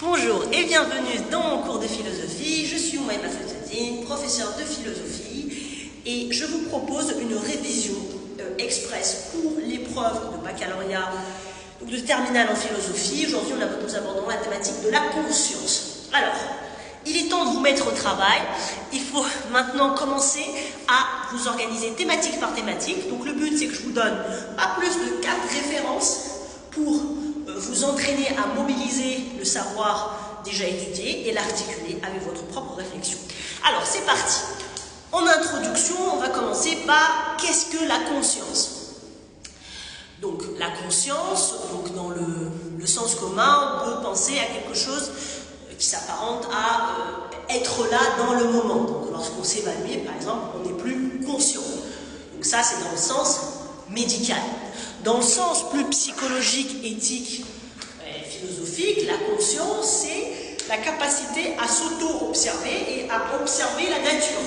Bonjour et bienvenue dans mon cours de philosophie. Je suis Oumaima Fatouddine, professeure de philosophie, et je vous propose une révision express pour l'épreuve de baccalauréat ou de terminale en philosophie. Aujourd'hui, nous abordons la thématique de la conscience. Alors, il est temps de vous mettre au travail. Il faut maintenant commencer à vous organiser thématique par thématique. Donc le but, c'est que je vous donne pas plus de 4 références pour vous entraîner à mobiliser le savoir déjà étudié et l'articuler avec votre propre réflexion. Alors, c'est parti. En introduction, on va commencer par qu'est-ce que la conscience? Donc, la conscience, dans le sens commun, on peut penser à quelque chose qui s'apparente à être là dans le moment. Donc, lorsqu'on s'évanouit, par exemple, on n'est plus conscient. Donc ça, c'est dans le sens médical. Dans le sens plus psychologique, éthique et philosophique, la conscience, c'est la capacité à s'auto-observer et à observer la nature.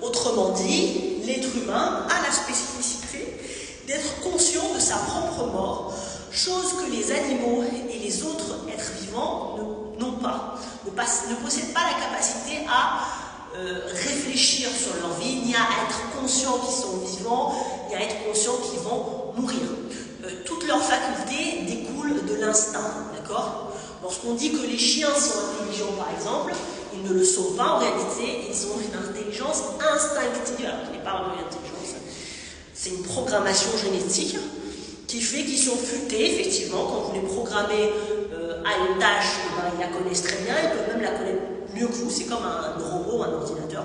Autrement dit, l'être humain a la spécificité d'être conscient de sa propre mort, chose que les animaux et les autres êtres vivants n'ont pas, ne possèdent pas la capacité à réfléchir sur leur vie, ni à être conscients qu'ils sont vivants, ni à être conscients qu'ils vont mourir. Toutes leurs facultés découlent de l'instinct, d'accord? Lorsqu'on dit que les chiens sont intelligents, par exemple, ils ne le sont pas en réalité, ils ont une intelligence instinctive, alors qu'il n'est pas vraiment une intelligence, c'est une programmation génétique qui fait qu'ils sont futés, effectivement, quand vous les programmez à une tâche, ils la connaissent très bien, ils peuvent même la connaître mieux que vous, c'est comme un robot, un ordinateur.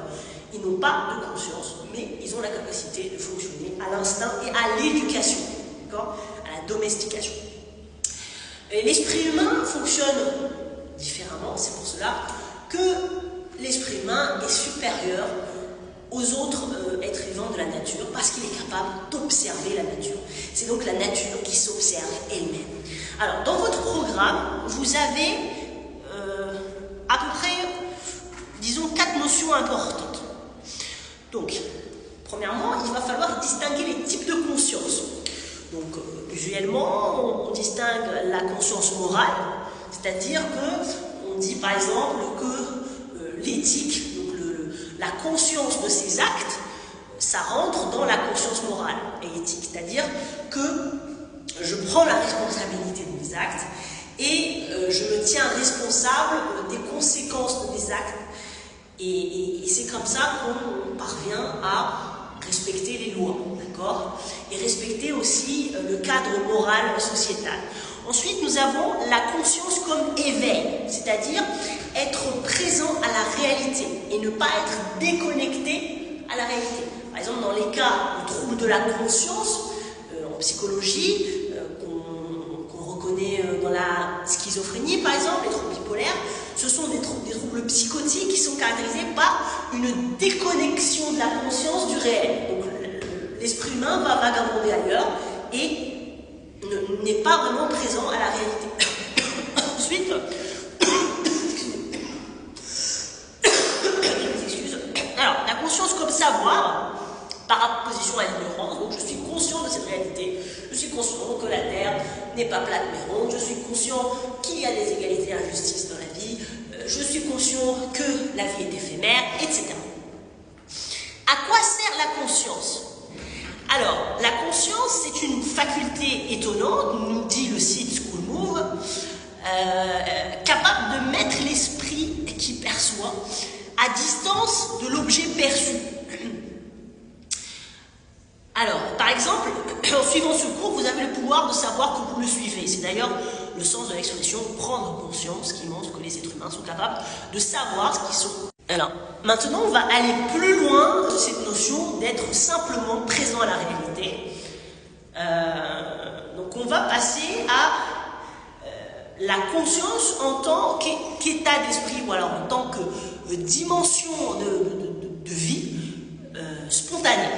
Ils n'ont pas de conscience, mais ils ont la capacité de fonctionner à l'instinct et à l'éducation, d'accord, à la domestication. L'esprit humain fonctionne différemment, c'est pour cela que l'esprit humain est supérieur aux autres êtres vivants de la nature, parce qu'il est capable d'observer la nature. C'est donc la nature qui s'observe elle-même. Alors, dans votre programme, vous avez à peu près, disons, 4 notions importantes. Donc, premièrement, il va falloir distinguer les types de conscience. Donc, usuellement, on distingue la conscience morale, c'est-à-dire qu'on dit par exemple que l'éthique, la conscience de ses actes, ça rentre dans la conscience morale et éthique. C'est-à-dire que je prends la responsabilité de mes actes et je me tiens responsable des conséquences de mes actes. Et c'est comme ça qu'on parvient à respecter les lois, d'accord? Et respecter aussi le cadre moral sociétal. Ensuite, nous avons la conscience comme éveil, c'est-à-dire être présent à la réalité et ne pas être déconnecté à la réalité. Par exemple, dans les cas de troubles de la conscience, en psychologie, qu'on reconnaît dans la schizophrénie, par exemple, les troubles bipolaires, ce sont des troubles psychotiques qui sont caractérisés par une déconnexion de la conscience du réel. Donc, l'esprit humain va vagabonder ailleurs et n'est pas vraiment présent à la réalité. Ensuite, alors, la conscience comme savoir, par opposition à l'ignorance, donc je suis conscient de cette réalité, je suis conscient que la Terre n'est pas plate mais ronde, je suis conscient qu'il y a des égalités et injustices dans la vie, je suis conscient que la vie est éphémère, etc. À quoi sert la conscience? Alors, la conscience, c'est une faculté étonnante, nous dit le site School Move, capable de mettre l'esprit qui perçoit à distance de l'objet perçu. Alors, par exemple, en suivant ce cours, vous avez le pouvoir de savoir que vous le suivez. C'est d'ailleurs le sens de l'expression « prendre conscience » qui montre que les êtres humains sont capables de savoir ce qu'ils sont. Alors, maintenant, on va aller plus loin de cette notion d'être simplement présent à la réalité. Donc, on va passer à la conscience en tant qu'état d'esprit, ou alors en tant que dimension de vie spontanée.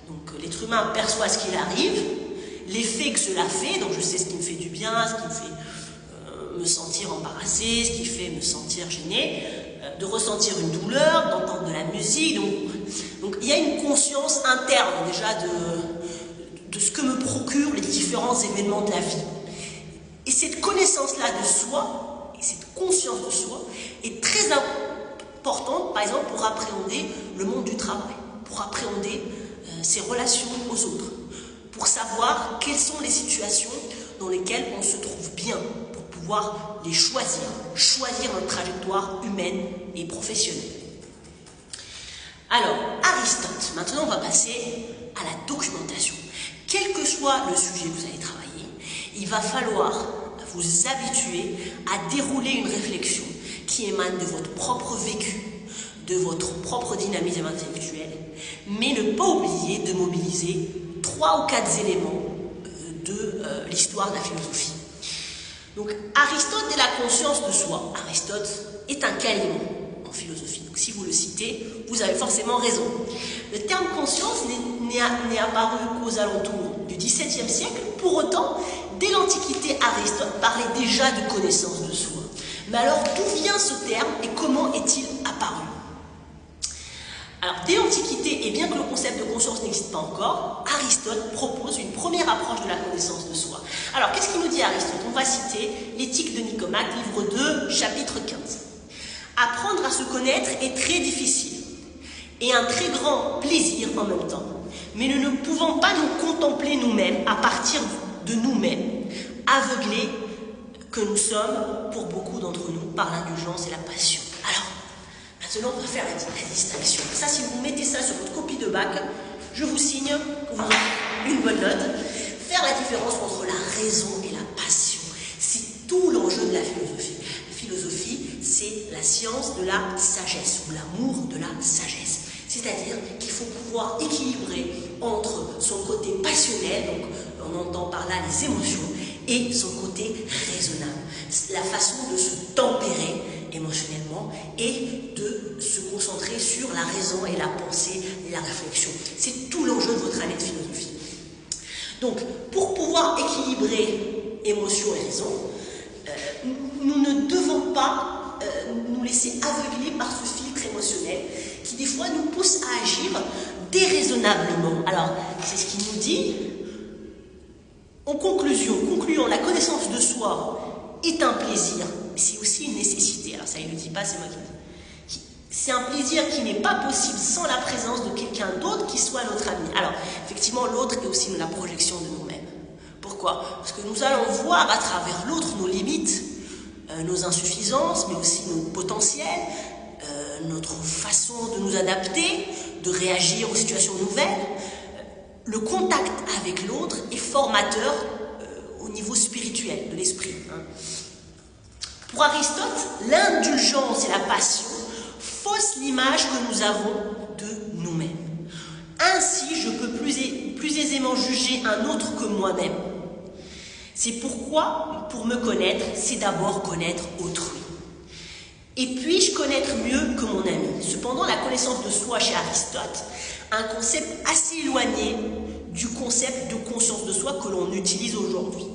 Donc, l'être humain perçoit ce qu'il arrive, l'effet que cela fait, donc je sais ce qui me fait du bien, ce qui me fait me sentir embarrassé, ce qui fait me sentir gêné, de ressentir une douleur, d'entendre de la musique. Donc il y a une conscience interne déjà de ce que me procurent les différents événements de la vie. Et cette connaissance-là de soi, et cette conscience de soi, est très importante, par exemple, pour appréhender le monde du travail, pour appréhender ses relations aux autres, pour savoir quelles sont les situations dans lesquelles on se trouve bien, pour pouvoir les choisir notre trajectoire humaine et professionnelle. Alors, Aristote, maintenant on va passer à la documentation. Quel que soit le sujet que vous allez travailler, il va falloir vous habituer à dérouler une réflexion qui émane de votre propre vécu, de votre propre dynamisme intellectuel, mais ne pas oublier de mobiliser 3 ou 4 éléments de l'histoire de la philosophie. Donc, Aristote et la conscience de soi. Aristote est un qualiment en philosophie. Donc, si vous le citez, vous avez forcément raison. Le terme conscience n'est apparu qu'aux alentours du XVIIe siècle. Pour autant, dès l'Antiquité, Aristote parlait déjà de connaissance de soi. Mais alors, d'où vient ce terme et comment est-il apparu? Alors, dès l'Antiquité, et bien que le concept de conscience n'existe pas encore, Aristote propose une première approche de la connaissance de soi. Alors, qu'est-ce qu'il nous dit Aristote? On va citer l'Éthique de Nicomaque, livre 2, chapitre 15. Apprendre à se connaître est très difficile et un très grand plaisir en même temps. Mais nous ne pouvons pas nous contempler nous-mêmes à partir de nous-mêmes, aveuglés que nous sommes, pour beaucoup d'entre nous, par l'indulgence et la passion. Alors, maintenant, on va faire la distinction. Ça, si vous mettez ça sur votre copie de bac, je vous signe que vous aurez une bonne note. Faire la différence entre la raison et la passion, c'est tout l'enjeu de la philosophie. La philosophie, c'est la science de la sagesse, ou l'amour de la sagesse. C'est-à-dire qu'il faut pouvoir équilibrer entre son côté passionnel, donc on entend par là les émotions, et son côté raisonnable. La façon de se tempérer émotionnellement et de se concentrer sur la raison et la pensée et la réflexion. C'est tout l'enjeu de votre année de philosophie. Donc, pour pouvoir équilibrer émotion et raison, nous ne devons pas nous laisser aveugler par ce filtre émotionnel qui, des fois, nous pousse à agir déraisonnablement. Alors, c'est ce qu'il nous dit. En concluant, la connaissance de soi est un plaisir, mais c'est aussi une nécessité. Alors ça, il ne le dit pas, c'est moi qui le dis. C'est un plaisir qui n'est pas possible sans la présence de quelqu'un d'autre qui soit notre ami. Alors, effectivement, l'autre est aussi la projection de nous-mêmes. Pourquoi? Parce que nous allons voir à travers l'autre nos limites, nos insuffisances, mais aussi nos potentiels, notre façon de nous adapter, de réagir aux situations nouvelles. Le contact avec l'autre est formateur au niveau spirituel de l'esprit. Pour Aristote, l'indulgence et la passion faussent l'image que nous avons de nous-mêmes. Ainsi, je peux plus aisément juger un autre que moi-même. C'est pourquoi, pour me connaître, c'est d'abord connaître autrui. Et puis-je connaître mieux que mon ami? Cependant, la connaissance de soi chez Aristote, un concept assez éloigné du concept de conscience de soi que l'on utilise aujourd'hui.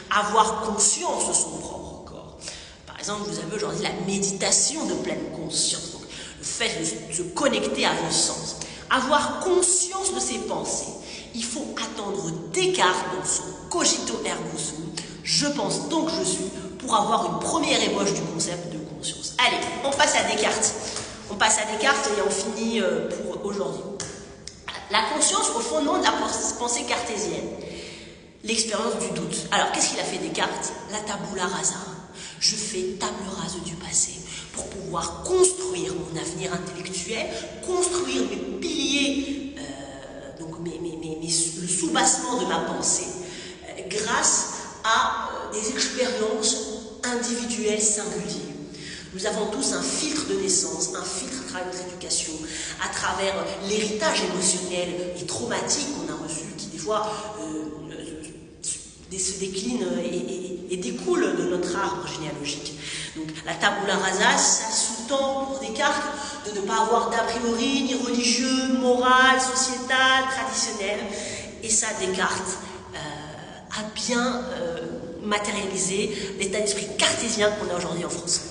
Avoir conscience de son propre corps. Par exemple, vous avez aujourd'hui la méditation de pleine conscience, donc le fait de se connecter à vos sens. Avoir conscience de ses pensées. Il faut attendre Descartes dans son Cogito ergo sum. Je pense donc je suis, pour avoir une première ébauche du concept de conscience. Allez, on passe à Descartes. On passe à Descartes et on finit pour aujourd'hui. La conscience au fondement de la pensée cartésienne. L'expérience du doute. Alors, qu'est-ce qu'il a fait Descartes? La tabula rasa. Je fais table rase du passé pour pouvoir construire mon avenir intellectuel, construire mes piliers, donc le soubassement de ma pensée, grâce à des expériences individuelles singulières. Nous avons tous un filtre de naissance, un filtre à travers notre éducation, à travers l'héritage émotionnel et traumatique qu'on a reçu, qui des fois se décline et découle de notre arbre généalogique. Donc la tabula rasa, ça sous-tend pour Descartes de ne pas avoir d'a priori ni religieux, moral, sociétal, traditionnel. Et ça, Descartes a bien matérialisé l'état d'esprit cartésien qu'on a aujourd'hui en France.